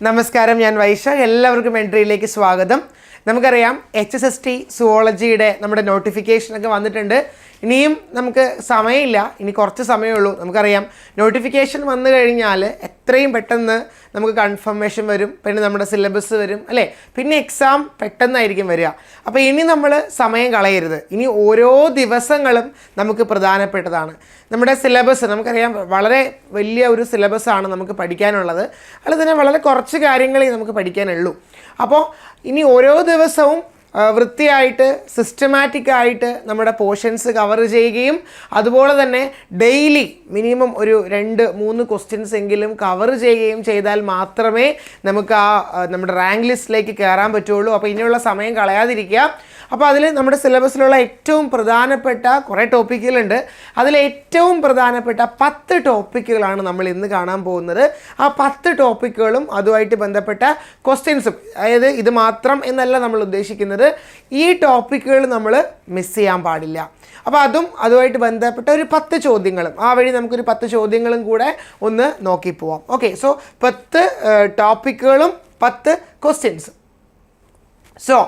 നമസ്കാരം, ഞാൻ വൈശാഖ്. എല്ലാവർക്കും എൻട്രിയിലേക്ക് സ്വാഗതം. നമുക്കറിയാം HSST സുവോളജിയുടെ നമ്മുടെ നോട്ടിഫിക്കേഷനൊക്കെ വന്നിട്ടുണ്ട്. ഇനിയും നമുക്ക് സമയമില്ല, ഇനി കുറച്ച് സമയമേ നമുക്കറിയാം നോട്ടിഫിക്കേഷൻ വന്നു കഴിഞ്ഞാൽ എത്രയും പെട്ടെന്ന് നമുക്ക് കൺഫർമേഷൻ വരും, പിന്നെ നമ്മുടെ സിലബസ് വരും അല്ലേ, പിന്നെ എക്സാം പെട്ടെന്നായിരിക്കും വരിക. അപ്പോൾ ഇനി നമ്മൾ സമയം കളയരുത്. ഇനി ഓരോ ദിവസങ്ങളും നമുക്ക് പ്രധാനപ്പെട്ടതാണ്. നമ്മുടെ സിലബസ് നമുക്കറിയാം വളരെ വലിയ ഒരു സിലബസാണ് നമുക്ക് പഠിക്കാനുള്ളത്. അതിൽ തന്നെ വളരെ കുറച്ച് കാര്യങ്ങളേ നമുക്ക് പഠിക്കാനുള്ളൂ. അപ്പോൾ ഇനി ഓരോ ദിവസവും വൃത്തിയായിട്ട് സിസ്റ്റമാറ്റിക്കായിട്ട് നമ്മുടെ പോർഷൻസ് കവർ ചെയ്യുകയും അതുപോലെ തന്നെ ഡെയിലി മിനിമം ഒരു 2-3 ക്വസ്റ്റ്യൻസ് എങ്കിലും കവർ ചെയ്യുകയും ചെയ്താൽ മാത്രമേ നമുക്ക് നമ്മുടെ റാങ്ക് ലിസ്റ്റിലേക്ക് കയറാൻ പറ്റുള്ളൂ. അപ്പോൾ ഇനിയുള്ള സമയം കളയാതിരിക്കുക. അപ്പോൾ അതിൽ നമ്മുടെ സിലബസിലുള്ള ഏറ്റവും പ്രധാനപ്പെട്ട കുറേ ടോപ്പിക്കുകളുണ്ട്. അതിൽ ഏറ്റവും പ്രധാനപ്പെട്ട 10 ടോപ്പിക്കുകളാണ് നമ്മൾ ഇന്ന് കാണാൻ പോകുന്നത്. ആ 10 ടോപ്പിക്കുകളും അതുമായിട്ട് ബന്ധപ്പെട്ട ക്വസ്റ്റ്യൻസും, അതായത് ഇത് മാത്രം എന്നല്ല നമ്മൾ ഉദ്ദേശിക്കുന്നത്, ഈ ടോപ്പിക്കുകൾ നമ്മൾ മിസ് ചെയ്യാൻ പാടില്ല. അപ്പോൾ അതുമായിട്ട് ബന്ധപ്പെട്ട ഒരു 10 ചോദ്യങ്ങളും ആ വഴി നമുക്കൊരു 10 ചോദ്യങ്ങളും കൂടെ ഒന്ന് നോക്കി പോവാം. ഓക്കെ, സോ 10 ടോപ്പിക്കുകളും 10 ക്വസ്റ്റ്യൻസും. സോ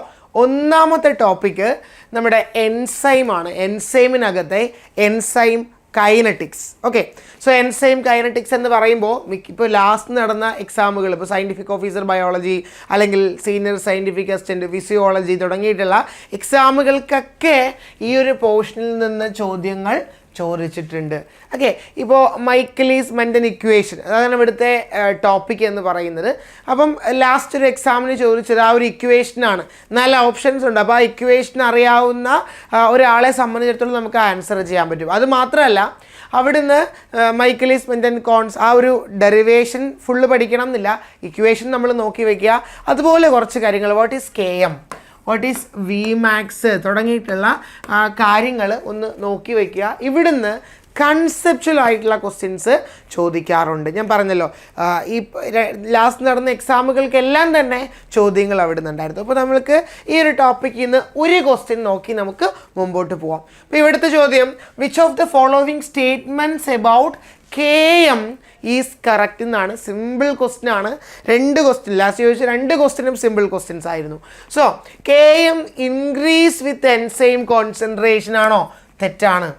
ഒന്നാമത്തെ ടോപ്പിക്ക് നമ്മുടെ എൻസൈമാണ്. എൻസൈമിനകത്തെ enzyme kinetics. Okay, so enzyme kinetics എന്ന് പറയുമ്പോൾ ഇപ്പോൾ ലാസ്റ്റ് നടന്ന എക്സാമുകൾ, ഇപ്പോൾ സയൻറ്റിഫിക് ഓഫീസർ ബയോളജി അല്ലെങ്കിൽ സീനിയർ സയൻറ്റിഫിക് അസിസ്റ്റൻറ്റ് ഫിസിയോളജി തുടങ്ങിയിട്ടുള്ള എക്സാമുകൾക്കൊക്കെ ഈ ഒരു പോർഷനിൽ നിന്ന് ചോദ്യങ്ങൾ ചോദിച്ചിട്ടുണ്ട്. ഓക്കെ, ഇപ്പോൾ മൈക്കലീസ് മെൻ്റൻ ഇക്വേഷൻ, അതാണ് ഇവിടുത്തെ ടോപ്പിക് എന്ന് പറയുന്നത്. അപ്പം ലാസ്റ്റ് ഒരു എക്സാമിന് ചോദിച്ചത് ആ ഒരു ഇക്വേഷനാണ്. 4 ഓപ്ഷൻസ് ഉണ്ട്. അപ്പോൾ ആ ഇക്വേഷൻ അറിയാവുന്ന ഒരാളെ സംബന്ധിച്ചിടത്തോളം നമുക്ക് ആൻസർ ചെയ്യാൻ പറ്റും. അത് മാത്രമല്ല, അവിടുന്ന് മൈക്കലീസ് മെൻ്റൻ കോൺസ് ആ ഒരു ഡെറിവേഷൻ ഫുള്ള് പഠിക്കണം എന്നില്ല, ഇക്വേഷൻ നമ്മൾ നോക്കി വയ്ക്കുക. അതുപോലെ കുറച്ച് കാര്യങ്ങൾ, what is KM, what is VMAX തുടങ്ങിയിട്ടുള്ള കാര്യങ്ങൾ ഒന്ന് നോക്കി വയ്ക്കുക. ഇവിടുന്ന് കൺസെപ്ച്വൽ ആയിട്ടുള്ള ക്വസ്റ്റ്യൻസ് ചോദിക്കാറുണ്ട്. ഞാൻ പറഞ്ഞല്ലോ, ഈ ലാസ്റ്റ് നടന്ന എക്സാമുകൾക്കെല്ലാം തന്നെ ചോദ്യങ്ങൾ അവിടെ നിന്നുണ്ടായിരുന്നു. അപ്പോൾ നമ്മൾക്ക് ഈ ഒരു ടോപ്പിക്കിൽ നിന്ന് ഒരു ക്വസ്റ്റ്യൻ നോക്കി നമുക്ക് മുമ്പോട്ട് പോവാം. അപ്പോൾ ഇവിടുത്തെ ചോദ്യം, which of the following statements about KM is correct എന്നാണ്. സിമ്പിൾ ക്വസ്റ്റ്യൻ ആണ്. 2 ക്വസ്റ്റ്യൻ ലാസ്റ്റ് ചോദിച്ച 2 ക്വസ്റ്റ്യനും സിമ്പിൾ ക്വസ്റ്റ്യൻസ് ആയിരുന്നു. So KM increase with enzyme concentration ആണോ? തെറ്റാണ്.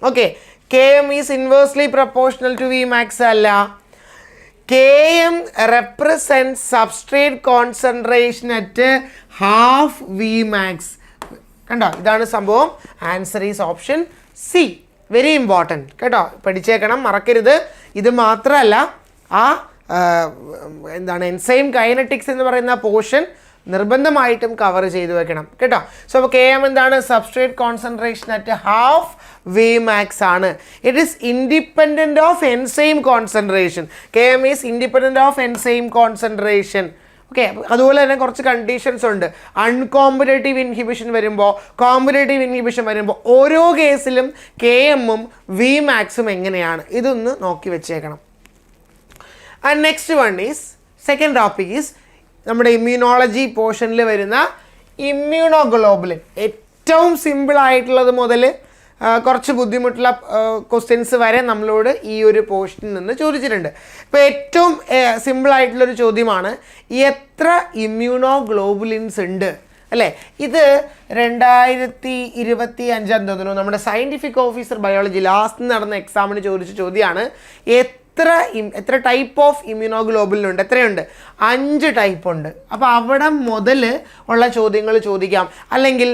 Okay, KM is inversely proportional to Vmax അല്ല. KM represents substrate concentration at half Vmax. കണ്ടോ, ഇതാണ് സംഭവം. Answer is option C. Very important കേട്ടോ, പഠിച്ചേക്കണം, മറക്കരുത്. ഇത് മാത്രമല്ല, എന്താണ് എൻസൈം കൈനറ്റിക്സ് എന്ന് പറയുന്ന പോർഷൻ നിർബന്ധമായിട്ടും കവർ ചെയ്ത് വെക്കണം കേട്ടോ. സോ അപ്പോൾ KM എന്താണ്? Substrate concentration at half Vmax ആണ്. It is independent of enzyme concentration. KM is independent of enzyme concentration. Okay, അതുപോലെ തന്നെ കുറച്ച് കണ്ടീഷൻസ് ഉണ്ട്. അൺകോമ്പറ്റേറ്റീവ് ഇൻഹിബിഷൻ വരുമ്പോൾ, കോമ്പറ്റേറ്റീവ് ഇൻഹിബിഷൻ വരുമ്പോൾ ഓരോ കേസിലും KM-ഉം Vmax-ഉം എങ്ങനെയാണ്, ഇതൊന്ന് നോക്കി വെച്ചേക്കണം. And next one is, second topic is നമ്മുടെ ഇമ്മ്യൂണോളജി പോർഷനിൽ വരുന്ന ഇമ്മ്യൂണോഗ്ലോബുലിൻ. ഏറ്റവും സിമ്പിൾ ആയിട്ടുള്ളത് മുതൽ കുറച്ച് ബുദ്ധിമുട്ടുള്ള ക്വസ്റ്റ്യൻസ് വരെ നമ്മളോട് ഈ ഒരു പോർഷനിൽ നിന്ന് ചോദിച്ചിട്ടുണ്ട്. ഇപ്പോൾ ഏറ്റവും സിമ്പിളായിട്ടുള്ളൊരു ചോദ്യമാണ്, എത്ര ഇമ്മ്യൂണോഗ്ലോബുലിൻസ് ഉണ്ട് അല്ലേ? ഇത് 2025 തോന്നുന്നു നമ്മുടെ സയൻറ്റിഫിക് ഓഫീസർ ബയോളജി ലാസ്റ്റ് നടന്ന എക്സാമിന് ചോദിച്ച ചോദ്യമാണ്. എത്ര ടൈപ്പ് ഓഫ് ഇമ്മ്യൂണോഗ്ലോബുലിൻ ഉണ്ട്? എത്രയുണ്ട്? 5 ടൈപ്പ് ഉണ്ട്. അപ്പോൾ അവിടെ മുതൽ ഉള്ള ചോദ്യങ്ങൾ ചോദിക്കാം. അല്ലെങ്കിൽ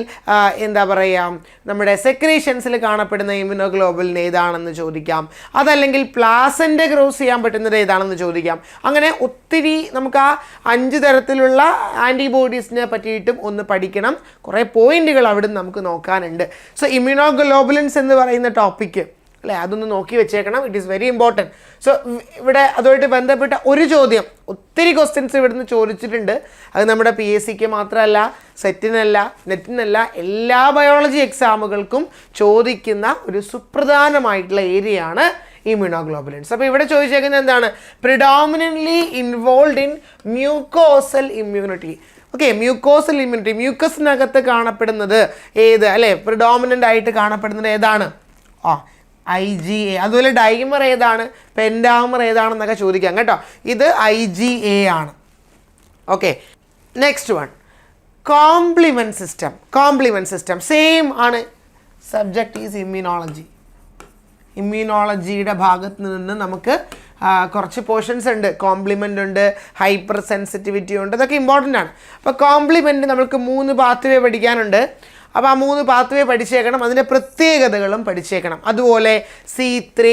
എന്താ പറയുക, നമ്മുടെ സെക്രീഷൻസിൽ കാണപ്പെടുന്ന ഇമ്മ്യൂണോഗ്ലോബുലിൻ ഏതാണെന്ന് ചോദിക്കാം. അതല്ലെങ്കിൽ പ്ലാസൻ്റെ ക്രോസ് ചെയ്യാൻ പറ്റുന്നത് ഏതാണെന്ന് ചോദിക്കാം. അങ്ങനെ ഒത്തിരി നമുക്ക് ആ 5 തരത്തിലുള്ള ആൻറ്റിബോഡീസിനെ പറ്റിയിട്ടും ഒന്ന് പഠിക്കണം. കുറേ പോയിന്റുകൾ അവിടെ നമുക്ക് നോക്കാനുണ്ട്. സോ ഇമ്മ്യൂണോഗ്ലോബുലിൻസ് എന്ന് പറയുന്ന ടോപ്പിക്ക് അല്ലേ, അതൊന്ന് നോക്കി വെച്ചേക്കണം. It is very important. So ഇവിടെ അതുമായിട്ട് ബന്ധപ്പെട്ട ഒരു ചോദ്യം, ഒത്തിരി ക്വസ്റ്റ്യൻസ് ഇവിടുന്ന് ചോദിച്ചിട്ടുണ്ട്. അത് നമ്മുടെ PSCക്ക് മാത്രമല്ല, സെറ്റിനല്ല, നെറ്റിനല്ല, എല്ലാ ബയോളജി എക്സാമുകൾക്കും ചോദിക്കുന്ന ഒരു സുപ്രധാനമായിട്ടുള്ള ഏരിയയാണ് ഇമ്മ്യൂണോഗ്ലോബുലിൻസ്. അപ്പോൾ ഇവിടെ ചോദിച്ചേക്കുന്നത് എന്താണ്? Predominantly involve in mucosal immunity. Okay, mucosal immunity, മ്യൂക്കസിനകത്ത് കാണപ്പെടുന്നത് ഏത് അല്ലേ? പ്രിഡോമിനൻ്റ് ആയിട്ട് കാണപ്പെടുന്നത് ഏതാണ്? IgA. അതുപോലെ ഡൈമർ ഏതാണ്, പെൻഡാമർ ഏതാണെന്നൊക്കെ ചോദിക്കാം കേട്ടോ. ഇത് IgA ആണ്. Okay, next one compliment system same ആണ്. സബ്ജക്റ്റ് ഈസ് ഇമ്മ്യൂണോളജിയുടെ ഭാഗത്ത് നിന്ന് നമുക്ക് കുറച്ച് പോർഷൻസ് ഉണ്ട്. കോംപ്ലിമെൻ്റ് ഉണ്ട്, ഹൈപ്പർ സെൻസിറ്റിവിറ്റി ഉണ്ട്, ഇതൊക്കെ ഇമ്പോർട്ടൻ്റ് ആണ്. അപ്പോൾ കോംപ്ലിമെൻറ്റ് നമുക്ക് 3 പാത്വേ പഠിക്കാനുണ്ട്. അപ്പോൾ ആ 3 പാത്വേ പഠിച്ചേക്കണം, അതിൻ്റെ പ്രത്യേകതകളും പഠിച്ചേക്കണം. അതുപോലെ C3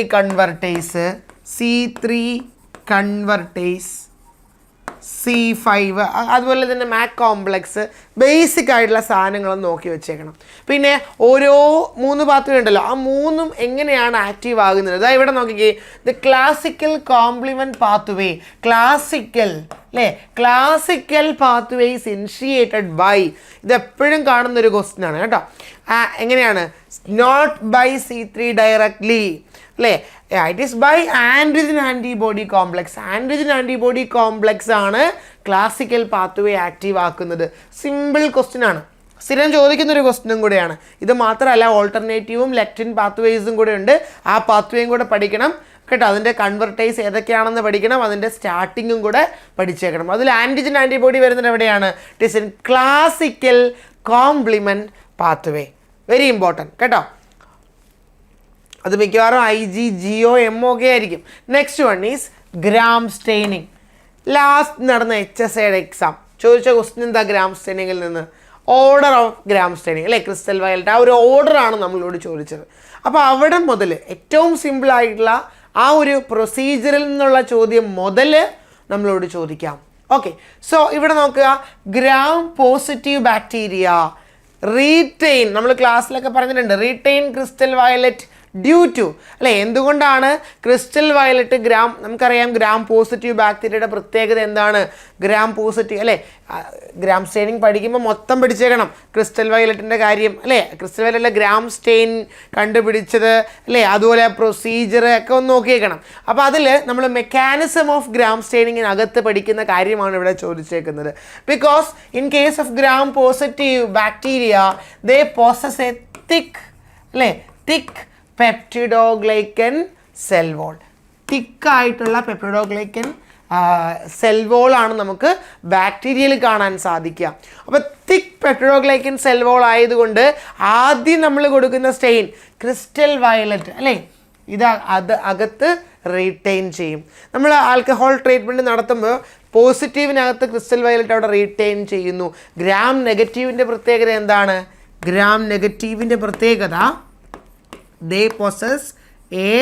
കൺവെർട്ടേസ്, C5, അതുപോലെ തന്നെ മാക് കോംപ്ലക്സ്, ബേസിക് ആയിട്ടുള്ള സാധനങ്ങളും നോക്കി വെച്ചേക്കണം. പിന്നെ ഓരോ 3 പാത്വേ ഉണ്ടല്ലോ, ആ 3ഉം എങ്ങനെയാണ് ആക്റ്റീവ് ആകുന്നത്. അതായത് ഇവിടെ നോക്കിക്കേ, the classical complement pathway, classical pathway is initiated by, ഇതെപ്പോഴും കാണുന്നൊരു ക്വസ്റ്റ്യൻ ആണ് കേട്ടോ. എങ്ങനെയാണ്? നോട്ട് ബൈ C3 ഡയറക്ട്ലി, അല്ലേ? It is by antigen antibody complex ആണ് ക്ലാസിക്കൽ പാത്വേ ആക്റ്റീവ് ആക്കുന്നത്. സിമ്പിൾ ക്വസ്റ്റ്യൻ ആണ്, സ്ഥിരം ചോദിക്കുന്നൊരു ക്വസ്റ്റ്യനും കൂടെയാണ്. ഇത് മാത്രമല്ല, ഓൾട്ടർനേറ്റീവും ലെക്റ്റിൻ പാത്വേസും കൂടെ ഉണ്ട്. ആ പാത്വേയും കൂടെ പഠിക്കണം കേട്ടോ. അതിൻ്റെ കൺവെർട്ടേസ് ഏതൊക്കെയാണെന്ന് പഠിക്കണം, അതിൻ്റെ സ്റ്റാർട്ടിങ്ങും കൂടെ പഠിച്ചേക്കണം. അതിൽ ആൻറ്റിജൻ ആൻറ്റിബോഡി വരുന്നത് എവിടെയാണ്? It is in classical complement pathway. Very important കേട്ടോ. അത് മിക്കവാറും IG, GO, MO ഒക്കെ ആയിരിക്കും. Next one is gram staining. Last നടന്ന HSAയുടെ എക്സാം ചോദിച്ച ക്വസ്റ്റ്യൻ എന്താ? ഗ്രാം സ്റ്റെയിനിങ്ങിൽ നിന്ന് ഓർഡർ ഓഫ് ഗ്രാം സ്റ്റെയിനിങ്, അല്ലേ? ക്രിസ്റ്റൽ വയലറ്റ്, ആ ഒരു ഓർഡറാണ് നമ്മളോട് ചോദിച്ചത്. അപ്പോൾ അവിടെ മുതൽ ഏറ്റവും സിമ്പിളായിട്ടുള്ള ആ ഒരു പ്രൊസീജിയറിൽ നിന്നുള്ള ചോദ്യം മുതൽ നമ്മളോട് ചോദിക്കാം. ഓക്കെ, സോ ഇവിടെ നോക്കുക, ഗ്രാം പോസിറ്റീവ് ബാക്ടീരിയ റീറ്റെയിൻ, നമ്മൾ ക്ലാസ്സിലൊക്കെ പറഞ്ഞിട്ടുണ്ട്, retain crystal violet due to, അല്ലേ? എന്തുകൊണ്ടാണ് ക്രിസ്റ്റൽ വയലറ്റ് നമുക്കറിയാം ഗ്രാം പോസിറ്റീവ് ബാക്ടീരിയയുടെ പ്രത്യേകത എന്താണ്? ഗ്രാം പോസിറ്റീവ്, അല്ലേ? ഗ്രാം സ്റ്റെയിനിങ് പഠിക്കുമ്പോൾ മൊത്തം പഠിച്ചേക്കണം ക്രിസ്റ്റൽ വയലറ്റിൻ്റെ കാര്യം, അല്ലേ? ക്രിസ്റ്റൽ വയലറ്റിലെ ഗ്രാം സ്റ്റെയിൻ കണ്ടുപിടിച്ചത്, അല്ലേ? അതുപോലെ പ്രൊസീജിയർ ഒക്കെ ഒന്ന് നോക്കിയേക്കണം. അപ്പോൾ അതിൽ നമ്മൾ മെക്കാനിസം ഓഫ് ഗ്രാം സ്റ്റെയിനിങ്ങിനകത്ത് പഠിക്കുന്ന കാര്യമാണ് ഇവിടെ ചോദിച്ചേക്കുന്നത്. Because in case of gram positive bacteria they possess a thick peptidoglycan cell wall. തിക്കായിട്ടുള്ള പെപ്റ്റിഡോഗ്ലൈക്കൻ സെൽ വോളാണ് നമുക്ക് ബാക്ടീരിയയിൽ കാണാൻ സാധിക്കുക. അപ്പോൾ തിക്ക് പെപ്റ്റിഡോഗ്ലൈക്കൻ സെൽ വോൾ ആയതുകൊണ്ട് ആദ്യം നമ്മൾ കൊടുക്കുന്ന സ്റ്റെയിൻ ക്രിസ്റ്റൽ വയലറ്റ്, അല്ലേ? അത് അകത്ത് റീറ്റെയിൻ ചെയ്യും. നമ്മൾ ആൽക്കഹോൾ ട്രീറ്റ്മെൻറ്റ് നടത്തുമ്പോൾ പോസിറ്റീവിനകത്ത് ക്രിസ്റ്റൽ വയലറ്റ് അവിടെ റീറ്റെയിൻ ചെയ്യുന്നു. ഗ്രാം നെഗറ്റീവിൻ്റെ പ്രത്യേകത എന്താണ്? ഗ്രാം നെഗറ്റീവിൻ്റെ പ്രത്യേകത they possess a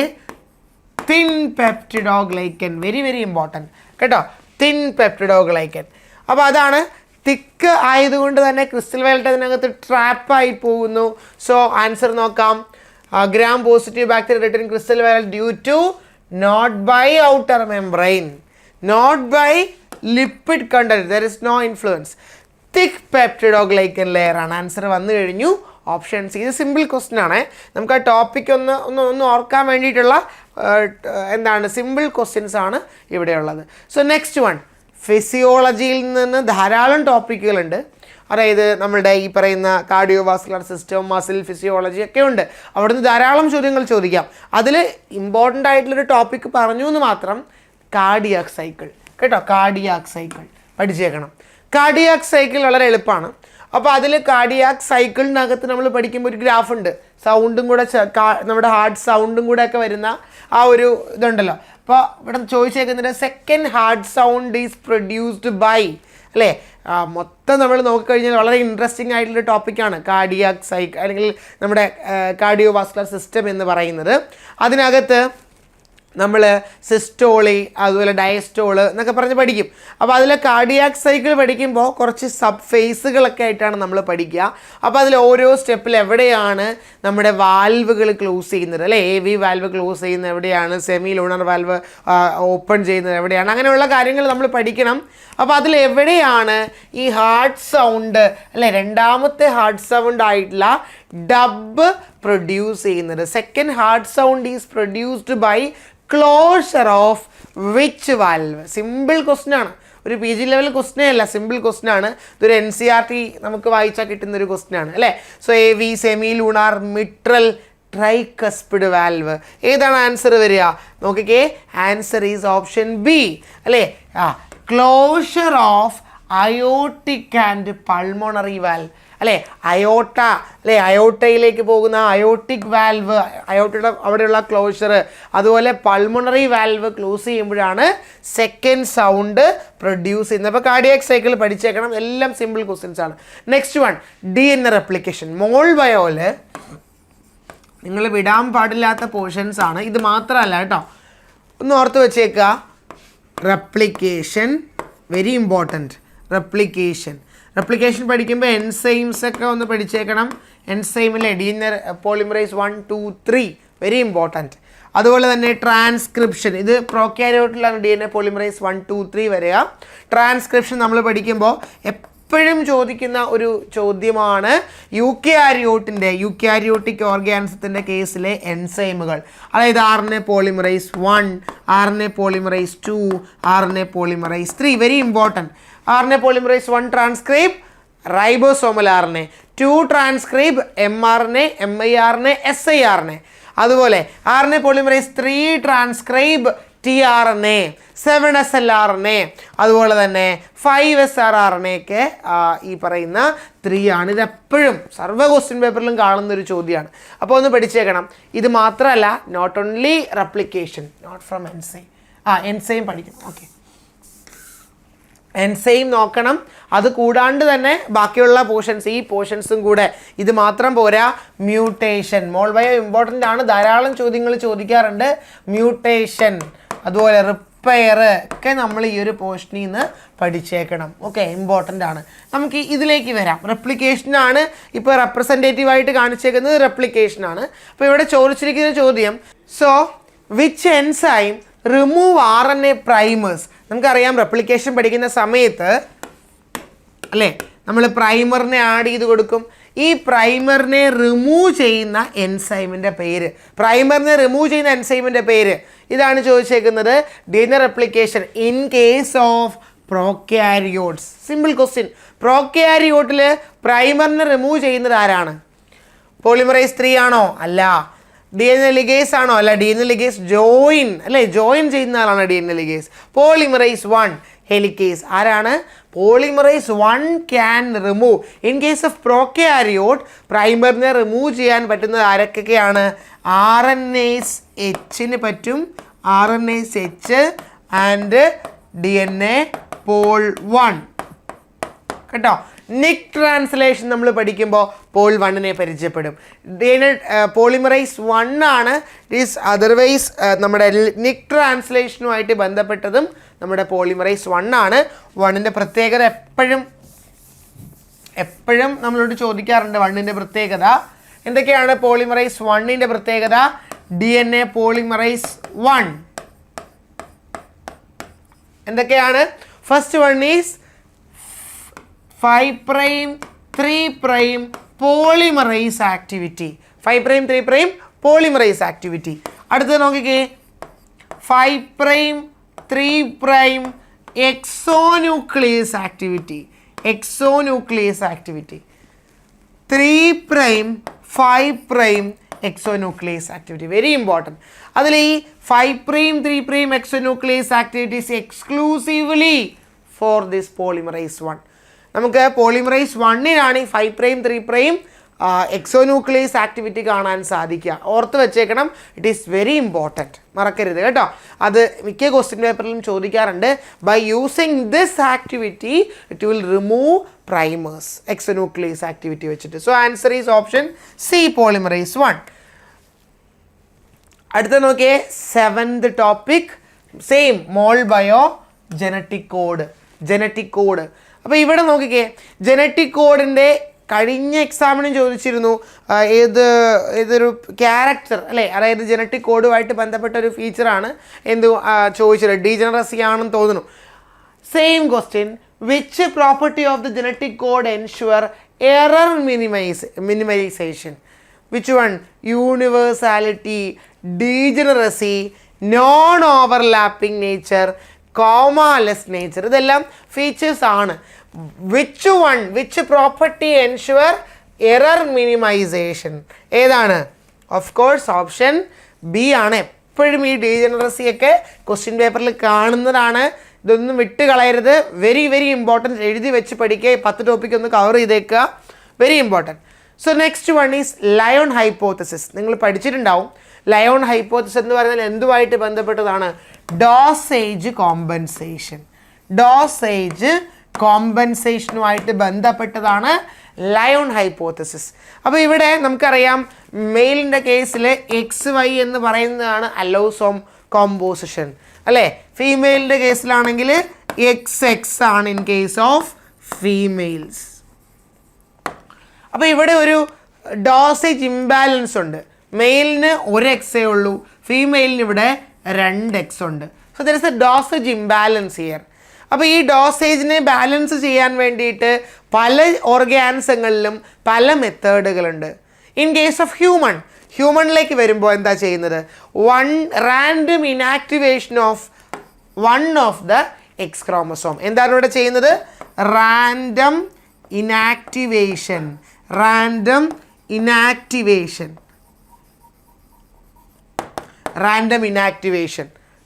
thin peptidoglycan, very very important കേട്ടോ, thin peptidoglycan. അപ്പോൾ അതാണ് തിക്ക് ആയതുകൊണ്ട് തന്നെ ക്രിസ്റ്റൽ വയലറ്റ് അതിനകത്ത് ട്രാപ്പായി പോകുന്നു. സോ ആൻസർ നോക്കാം, gram positive bacteria return crystal violet due to not by outer membrane, not by lipid content, there is no influence, thick peptidoglycan layer ആണ്. ആൻസർ വന്നു കഴിഞ്ഞു, ഓപ്ഷൻ സി. ഇത് സിമ്പിൾ ക്വസ്റ്റ്യൻ ആണ്, നമുക്ക് ആ ടോപ്പിക് ഒന്ന് ഓർക്കാൻ വേണ്ടിയിട്ടുള്ള എന്താണ് സിമ്പിൾ ക്വസ്റ്റ്യൻസ് ആണ് ഇവിടെയുള്ളത്. സോ നെക്സ്റ്റ് വൺ, ഫിസിയോളജിയിൽ നിന്ന് ധാരാളം ടോപ്പിക്കുകളുണ്ട്. അതായത് നമ്മളുടെ ഈ പറയുന്ന കാർഡിയോവാസ്കുലർ സിസ്റ്റം, മസിൽ ഫിസിയോളജി ഒക്കെ ഉണ്ട്. അവിടുന്ന് ധാരാളം ചോദ്യങ്ങൾ ചോദിക്കാം. അതിൽ ഇമ്പോർട്ടൻ്റ് ആയിട്ടുള്ളൊരു ടോപ്പിക്ക് പറഞ്ഞു എന്ന് മാത്രം, കാർഡിയാക് സൈക്കിൾ കേട്ടോ. കാർഡിയാക് സൈക്കിൾ പഠിച്ചേക്കണം. കാർഡിയാക് സൈക്കിൾ വളരെ എളുപ്പമാണ്. അപ്പോൾ അതിൽ കാർഡിയാക് സൈക്കിളിനകത്ത് നമ്മൾ പഠിക്കുമ്പോൾ ഒരു ഗ്രാഫ് ഉണ്ട്, സൗണ്ടും കൂടെ നമ്മുടെ ഹാർട്ട് സൗണ്ടും കൂടെ ഒക്കെ വരുന്ന ആ ഒരു ഇതുണ്ടല്ലോ. അപ്പോൾ ഇവിടെ ചോദിച്ചേക്കുന്നത് second heart sound is produced by, അല്ലേ? മൊത്തം നമ്മൾ നോക്കിക്കഴിഞ്ഞാൽ വളരെ ഇൻട്രസ്റ്റിംഗ് ആയിട്ടുള്ള ടോപ്പിക്കാണ് കാർഡിയാക് സൈക്കിൾ, അല്ലെങ്കിൽ നമ്മുടെ കാർഡിയോവാസ്കുലർ സിസ്റ്റം എന്ന് പറയുന്നത്. അതിനകത്ത് നമ്മൾ സിസ്റ്റോളി, അതുപോലെ ഡയസ്റ്റോള് എന്നൊക്കെ പറഞ്ഞ് പഠിക്കും. അപ്പോൾ അതിൽ കാർഡിയാക് സൈക്കിൾ പഠിക്കുമ്പോൾ കുറച്ച് സബ് ഫേസുകളൊക്കെ ആയിട്ടാണ് നമ്മൾ പഠിക്കുക. അപ്പോൾ അതിൽ ഓരോ സ്റ്റെപ്പിൽ എവിടെയാണ് നമ്മുടെ വാൽവുകൾ ക്ലോസ് ചെയ്യുന്നത്, അല്ലേ? AV വാൽവ് ക്ലോസ് ചെയ്യുന്നത് എവിടെയാണ്, സെമി ലൂണർ വാൽവ് ഓപ്പൺ ചെയ്യുന്നത് എവിടെയാണ്, അങ്ങനെയുള്ള കാര്യങ്ങൾ നമ്മൾ പഠിക്കണം. അപ്പോൾ അതിൽ എവിടെയാണ് ഈ ഹാർട്ട് സൗണ്ട്, അല്ലേ, രണ്ടാമത്തെ ഹാർട്ട് സൗണ്ട് ആയിട്ടുള്ള ഡബ് പ്രൊഡ്യൂസ് ചെയ്യുന്നത്? Second heart sound is produced by closure of which valve? Simple question ആണ്, ഒരു PG ലെവൽ ക്വസ്റ്റ്യൻ അല്ല, സിമ്പിൾ ക്വസ്റ്റ്യൻ ആണ്. ഇതൊരു NCERT നമുക്ക് വായിച്ചാൽ കിട്ടുന്നൊരു ക്വസ്റ്റ്യൻ ആണ്, അല്ലേ? So AV semilunar mitral tricuspid valve. ഏതാണ് ആൻസർ വരിക? നോക്കിക്കേ, ആൻസർ ഈസ് ഓപ്ഷൻ B, അല്ലേ? Closure of aortic and pulmonary valve അല്ലേ, അയോട്ട അല്ലേ, അയോട്ടയിലേക്ക് പോകുന്ന അയോട്ടിക് വാൽവ്, അയോട്ടയുടെ അവിടെയുള്ള ക്ലോഷർ, അതുപോലെ പൾമോണറി വാൽവ് ക്ലോസ് ചെയ്യുമ്പോഴാണ് സെക്കൻഡ് സൗണ്ട് പ്രൊഡ്യൂസ് ചെയ്യുന്നത്. അപ്പോൾ കാർഡിയാക് സൈക്കിൾ പഠിച്ചേക്കണം, എല്ലാം സിമ്പിൾ ക്വസ്റ്റ്യൻസ് ആണ്. Next one, DNA replication. Mol biol നിങ്ങൾ വിടാൻ പാടില്ലാത്ത പോർഷൻസ് ആണ്, ഇത് മാത്രമല്ല കേട്ടോ, ഒന്ന് ഓർത്ത് വെച്ചേക്കുക. Replication very important. റെപ്ലിക്കേഷൻ പഠിക്കുമ്പോൾ എൻസൈംസ് ഒക്കെ ഒന്ന് പഠിച്ചേക്കണം. എൻസൈമിലെ DNA പോളിമറൈസ് 1, 2, 3 വെരി ഇമ്പോർട്ടൻറ്റ്. അതുപോലെ തന്നെ ട്രാൻസ്ക്രിപ്ഷൻ, ഇത് പ്രോക്യാരിയോട്ടിലാണ് DNA പോളിമറൈസ് 1, 2, 3 വരിക. ട്രാൻസ്ക്രിപ്ഷൻ നമ്മൾ പഠിക്കുമ്പോൾ എപ്പോഴും ചോദിക്കുന്ന ഒരു ചോദ്യമാണ് യൂക്യാരിയോട്ടിക് ഓർഗാനിസത്തിൻ്റെ കേസിലെ എൻസൈമുകൾ. അതായത് RNA polymerase 1, RNA polymerase 2, RNA polymerase 3 very important. RNA polymerase 1 transcribe ribosomal RNA, 2 transcribe mRNA, miRNA, siRNA. അതുപോലെ RNA polymerase 3 transcribe tRNA, 7SLRNA, അതുപോലെ തന്നെ 5SRRNA ഒക്കെ ഈ പറയുന്ന 3 ആണ്. ഇതെപ്പോഴും സർവ്വ ക്വസ്റ്റ്യൻ പേപ്പറിലും കാണുന്നൊരു ചോദ്യമാണ്. അപ്പോൾ ഒന്ന് പഠിച്ചേക്കണം. ഇത് മാത്രമല്ല, not only replication, not from enzyme, enzyme പഠിക്കണം. ഓക്കെ, എൻസൈം നോക്കണം. അത് കൂടാണ്ട് തന്നെ ബാക്കിയുള്ള പോർഷൻസ്, ഈ പോർഷൻസും കൂടെ. ഇത് മാത്രം പോരാ, മ്യൂട്ടേഷൻ. മോൾ ബയോ ഇമ്പോർട്ടൻ്റ് ആണ്, ധാരാളം ചോദ്യങ്ങൾ ചോദിക്കാറുണ്ട്. മ്യൂട്ടേഷൻ, അതുപോലെ റിപ്പയർ ഒക്കെ നമ്മൾ ഈ ഒരു പോർഷനിൽ നിന്ന് പഠിച്ചേക്കണം. ഓക്കെ, ഇമ്പോർട്ടൻ്റ് ആണ്. നമുക്ക് ഇതിലേക്ക് വരാം. റെപ്ലിക്കേഷനാണ് ഇപ്പോൾ റെപ്രസെൻറ്റേറ്റീവായിട്ട് കാണിച്ചേക്കുന്നത്, റെപ്ലിക്കേഷനാണ്. അപ്പോൾ ഇവിടെ ചോദിച്ചിരിക്കുന്ന ചോദ്യം, so which enzyme remove RNA primers. നമുക്കറിയാം റെപ്ലിക്കേഷൻ പഠിക്കുന്ന സമയത്ത് അല്ലേ, നമ്മൾ പ്രൈമറിനെ ആഡ് ചെയ്ത് കൊടുക്കും. ഈ പ്രൈമറിനെ റിമൂവ് ചെയ്യുന്ന എൻസൈമിൻ്റെ പേര്, ഇതാണ് ചോദിച്ചേക്കുന്നത്. DNA replication in case of prokaryotes. Simple question. പ്രോക്യാരിയോട്ടിൽ പ്രൈമറിനെ റിമൂവ് ചെയ്യുന്നത് ആരാണ്? പോളിമറൈസ് 3 ആണോ? അല്ല. DNA ligase ആണോ? അല്ല. DNA ligase ജോയിൻ അല്ലേ, ജോയിൻ ചെയ്യുന്ന ആളാണ് DNA ligase. പോളിമറൈസ് 1 ഹെലിക്കേസ് ആരാണ്? Polymerase 1 can remove. In case of prokaryote പ്രൈമറിനെ റിമൂവ് ചെയ്യാൻ പറ്റുന്നത് ആരൊക്കെയാണ്? RNase Hന് പറ്റും, RNase H and DNA pol 1 കേട്ടോ. നിക് ട്രാൻസ്ലേഷൻ നമ്മൾ പഠിക്കുമ്പോൾ പോൾ 1നെ പരിചയപ്പെടും. പോളിമറൈസ് 1 ആണ്. ഇസ് അതർവൈസ് നമ്മുടെ നിക് ട്രാൻസ്ലേഷനുമായിട്ട് ബന്ധപ്പെട്ടതും നമ്മുടെ പോളിമറൈസ് 1 ആണ്. 1ൻ്റെ പ്രത്യേകത എപ്പോഴും നമ്മളോട് ചോദിക്കാറുണ്ട്. 1ൻ്റെ പ്രത്യേകത എന്തൊക്കെയാണ്? പോളിമറൈസ് 1ൻ്റെ പ്രത്യേകത, DNA പോളിമറൈസ് 1 എന്തൊക്കെയാണ്? First one is 5' 3' polymerase activity. 5' 3' polymerase activity. അടുത്തത് നോക്കിക്കേ, 5' 3' exonuclease activity. 3' 5' exonuclease activity very important. അതിൽ ഈ 5' 3' exonuclease activities exclusively for this polymerase 1. നമുക്ക് പോളിമറൈസ് 1നാണ് ഈ 5' 3' എക്സോന്യൂക്ലിയസ് ആക്ടിവിറ്റി കാണാൻ സാധിക്കുക. ഓർത്ത് വെച്ചേക്കണം, ഇറ്റ് ഈസ് വെരി ഇമ്പോർട്ടൻറ്റ്, മറക്കരുത് കേട്ടോ. അത് മിക്ക ക്വസ്റ്റ്യൻ പേപ്പറിലും ചോദിക്കാറുണ്ട്. By using this activity it will remove primers, exonuclease activity വെച്ചിട്ട്. So answer is option C, polymerase 1. അടുത്ത നോക്കിയേ, 7th topic, same mol bio genetic code. അപ്പോൾ ഇവിടെ നോക്കിക്കേ, ജനറ്റിക് കോഡിൻ്റെ കഴിഞ്ഞ എക്സാമിനും ചോദിച്ചിരുന്നു ഏതൊരു ക്യാരക്ടർ അല്ലേ, അതായത് ജനറ്റിക് കോഡുമായിട്ട് ബന്ധപ്പെട്ട ഒരു ഫീച്ചറാണ് ചോദിച്ചത്. ഡീജനറസി ആണെന്ന് തോന്നുന്നു. Same question, which property of the genetic code ensure error minimisation? Which one? Universality, degeneracy, non overlapping nature, commaless nature. ഇതെല്ലാം ഫീച്ചേഴ്സ് ആണ്. Which property ensure error minimisation? ഏതാണ്? ഓഫ് കോഴ്സ് ഓപ്ഷൻ ബി ആണ്. എപ്പോഴും ഈ degeneracy ഒക്കെ question പേപ്പറിൽ കാണുന്നതാണ്. ഇതൊന്നും വിട്ട് കളയരുത്. Very very important. എഴുതി വെച്ച് പഠിക്കുക. 10 ടോപ്പിക് ഒന്ന് കവർ ചെയ്തേക്കുക. Very important. So next one is Lyon hypothesis. നിങ്ങൾ പഠിച്ചിട്ടുണ്ടാവും. ലയോൺ ഹൈപ്പോത്തസിസ് എന്ന് പറയുന്നത് എന്തുമായിട്ട് ബന്ധപ്പെട്ടതാണ്? Dosage compensation. ഡോസേജ് കോമ്പൻസേഷനുമായിട്ട് ബന്ധപ്പെട്ടതാണ് ലയോൺ ഹൈപ്പോത്തസിസ്. അപ്പോൾ ഇവിടെ നമുക്കറിയാം മെയിലിൻ്റെ കേസിൽ XY എന്ന് പറയുന്നതാണ് അലോസോം കോമ്പോസിഷൻ അല്ലേ? ഫീമെയിലിൻ്റെ കേസിലാണെങ്കിൽ XX ആണ് ഇൻ കേസ് ഓഫ് ഫീമെയിൽസ്. അപ്പോൾ ഇവിടെ ഒരു ഡോസേജ് ഇംബാലൻസ് ഉണ്ട്. മെയിലിന് 1 X ഉള്ളൂ, ഫീമെയിലിന് ഇവിടെ 2 X ഉണ്ട്. So there is a dosage imbalance here. അപ്പോൾ ഈ ഡോസേജിനെ ബാലൻസ് ചെയ്യാൻ വേണ്ടിയിട്ട് പല ഓർഗാനിസങ്ങളിലും പല മെത്തേഡുകളുണ്ട്. ഇൻ കേസ് ഓഫ് ഹ്യൂമണിലേക്ക് വരുമ്പോൾ എന്താ ചെയ്യുന്നത്? Random inactivation of one of the X chromosome. എന്താണ് ഇവിടെ ചെയ്യുന്നത്? Random inactivation.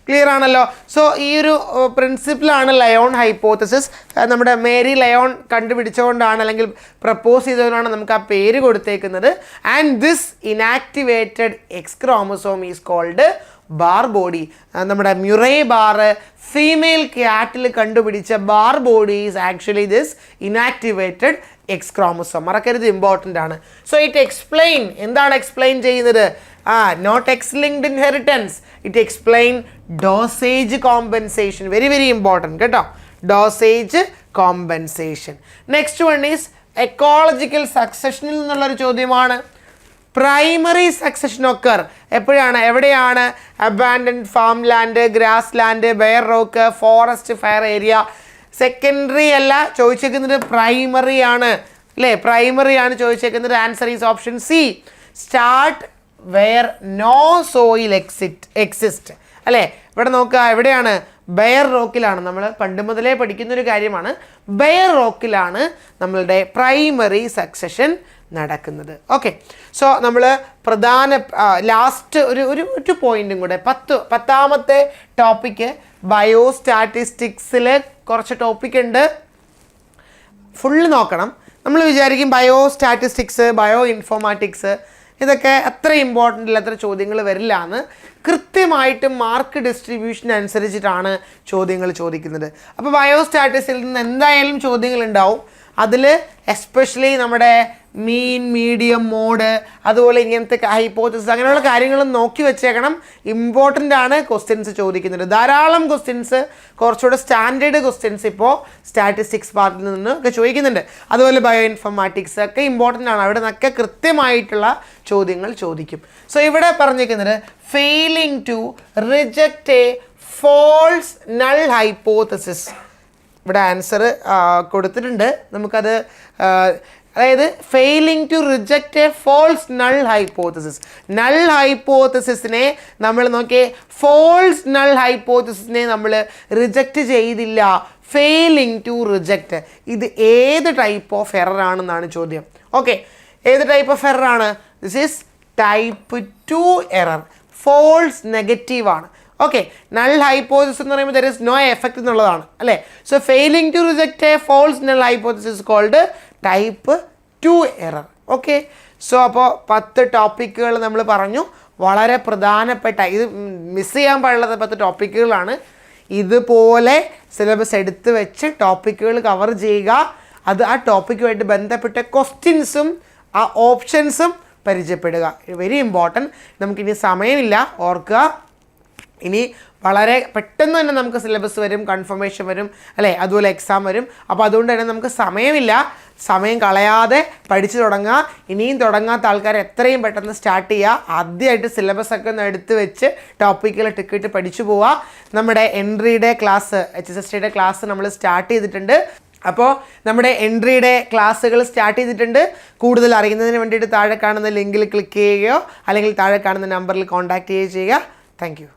ക്ലിയർ ആണല്ലോ? സോ ഈ ഒരു പ്രിൻസിപ്പിളാണ് ലയോൺ ഹൈപ്പോത്തസിസ്. നമ്മുടെ മേരി ലയോൺ കണ്ടുപിടിച്ചുകൊണ്ടാണ് അല്ലെങ്കിൽ പ്രപ്പോസ് ചെയ്തതുകൊണ്ടാണ് നമുക്ക് ആ പേര് കൊടുത്തേക്കുന്നത്. And this inactivated X chromosome is called Barr body. നമ്മുടെ മ്യുറേ ബാർ ഫീമെയിൽ ക്യാറ്റിൽ കണ്ടുപിടിച്ച Barr body is actually this inactivated X chromosome. മറക്കരുത്, ഇമ്പോർട്ടൻ്റ് ആണ്. So it explain. എന്താണ് എക്സ്പ്ലെയിൻ ചെയ്യുന്നത്? Not X linked inheritance. It explain dosage compensation. Very very important കേട്ടോ. Dosage compensation. Next one is ecological സക്സഷനിൽ നിന്നുള്ളൊരു ചോദ്യമാണ്. Primary succession occur എപ്പോഴാണ്? എവിടെയാണ്? Abandoned farm land, grass land, bare rock, forest, fire area. Secondary അല്ല ചോദിച്ചേക്കുന്നത്, primary ആണ് അല്ലേ? പ്രൈമറി ആണ് ചോദിച്ചേക്കുന്നത്. Answer is option C. Start where no soil exist അല്ലേ? ഇവിടെ നോക്കുക, എവിടെയാണ്? ബെയർ റോക്കിലാണ്. നമ്മൾ പണ്ട് മുതലേ പഠിക്കുന്നൊരു കാര്യമാണ്. ബെയർ റോക്കിലാണ് നമ്മളുടെ പ്രൈമറി സക്സഷൻ നടക്കുന്നത്. ഓക്കെ, സോ നമ്മൾ പ്രധാന ലാസ്റ്റ് ഒരു പോയിന്റും കൂടെ, 10ാമത്തെ ടോപ്പിക്ക് ബയോസ്റ്റാറ്റിസ്റ്റിക്സിൽ കുറച്ച് ടോപ്പിക് ഉണ്ട്. ഫുള്ള് നോക്കണം. നമ്മൾ വിചാരിക്കും ബയോസ്റ്റാറ്റിസ്റ്റിക്സ്, ബയോ ഇൻഫോർമാറ്റിക്സ് ഇതൊക്കെ അത്ര ഇമ്പോർട്ടൻ്റ് അല്ല, അത്ര ചോദ്യങ്ങൾ വരില്ല എന്ന്. കൃത്യമായിട്ട് മാർക്ക് ഡിസ്ട്രിബ്യൂഷൻ അനുസരിച്ചിട്ടാണ് ചോദ്യങ്ങൾ ചോദിക്കുന്നത്. അപ്പോൾ ബയോസ്റ്റാറ്റിക്സിൽ നിന്ന് എന്തായാലും ചോദ്യങ്ങൾ ഉണ്ടാവും. അതിൽ എസ്പെഷ്യലി നമ്മുടെ മീൻ, മീഡിയം, മോഡ്, അതുപോലെ ഇങ്ങനത്തെ ഹൈപ്പോത്തസിസ് അങ്ങനെയുള്ള കാര്യങ്ങൾ നോക്കി വെച്ചേക്കണം. ഇമ്പോർട്ടൻ്റ് ആണ് ക്വസ്റ്റ്യൻസ് ചോദിക്കുന്നത്. ധാരാളം ക്വസ്റ്റ്യൻസ്, കുറച്ചുകൂടെ സ്റ്റാൻഡേർഡ് ക്വസ്റ്റ്യൻസ് ഇപ്പോൾ സ്റ്റാറ്റിസ്റ്റിക്സ് പാർട്ടിൽ നിന്ന് ഒക്കെ ചോദിക്കുന്നുണ്ട്. അതുപോലെ ബയോ ഇൻഫോർമാറ്റിക്സ് ഒക്കെ ഇമ്പോർട്ടൻ്റ് ആണ്. അവിടെ നിന്നൊക്കെ കൃത്യമായിട്ടുള്ള ചോദ്യങ്ങൾ ചോദിക്കും. സോ ഇവിടെ പറഞ്ഞിരിക്കുന്നത് failing to reject a false null hypothesis. ഇവിടെ ആൻസർ കൊടുത്തിട്ടുണ്ട്. നമുക്കത് അതായത് failing to reject a false null hypothesis. Null ഹൈപ്പോത്തസിസിനെ നമ്മൾ നോക്കിയേ, ഫോൾസ് നൾ ഹൈപ്പോത്തസിസിനെ നമ്മൾ റിജക്റ്റ് ചെയ്തില്ല. ഫെയിലിംഗ് ടു റിജക്റ്റ്, ഇത് ഏത് ടൈപ്പ് ഓഫ് എറർ ആണെന്നാണ് ചോദ്യം. ഓക്കെ, ഏത് ടൈപ്പ് ഓഫ് എറർ ആണ്? This is type 2 error. False negative ആണ്. ഓക്കെ, നൾ ഹൈപ്പോത്തസിസ് എന്ന് പറയുമ്പോൾ ദർ ഇസ് നോ എഫക്റ്റ് എന്നുള്ളതാണ് അല്ലേ? So failing to reject a false null hypothesis called type 2 error. Okay, so അപ്പോൾ 10 ടോപ്പിക്കുകൾ നമ്മൾ പറഞ്ഞു. വളരെ പ്രധാനപ്പെട്ട, ഇത് മിസ് ചെയ്യാൻ പാടുള്ളത് 10 ടോപ്പിക്കുകളാണ്. ഇതുപോലെ സിലബസ് എടുത്ത് വെച്ച് ടോപ്പിക്കുകൾ കവർ ചെയ്യുക. അത് ആ ടോപ്പിക്കുമായിട്ട് ബന്ധപ്പെട്ട ക്വസ്റ്റ്യൻസും ആ ഓപ്ഷൻസും പരിചയപ്പെടുക. Very important. നമുക്കിനി സമയമില്ല, ഓർക്കുക. ഇനി വളരെ പെട്ടെന്ന് തന്നെ നമുക്ക് സിലബസ് വരും, കൺഫർമേഷൻ വരും അല്ലേ? അതുപോലെ എക്സാം വരും. അപ്പോൾ അതുകൊണ്ട് തന്നെ നമുക്ക് സമയമില്ല. സമയം കളയാതെ പഠിച്ചു തുടങ്ങുക. ഇനിയും തുടങ്ങാത്ത ആൾക്കാർ എത്രയും പെട്ടെന്ന് സ്റ്റാർട്ട് ചെയ്യുക. ആദ്യമായിട്ട് സിലബസ് ഒക്കെ ഒന്ന് എടുത്ത് വെച്ച് ടോപ്പിക്കുകൾ ടിക്കിട്ട് പഠിച്ചു പോവുക. നമ്മുടെ എൻട്രിയുടെ ക്ലാസ്, HSSTയുടെ ക്ലാസ് നമ്മൾ സ്റ്റാർട്ട് ചെയ്തിട്ടുണ്ട്. അപ്പോൾ നമ്മുടെ എൻട്രിയുടെ ക്ലാസ്സുകൾ സ്റ്റാർട്ട് ചെയ്തിട്ടുണ്ട്. കൂടുതൽ അറിയുന്നതിന് വേണ്ടിയിട്ട് താഴെ കാണുന്ന ലിങ്കിൽ ക്ലിക്ക് ചെയ്യുകയോ അല്ലെങ്കിൽ താഴെ കാണുന്ന നമ്പറിൽ കോൺടാക്റ്റ് ചെയ്യുകയോ ചെയ്യുക. Thank you.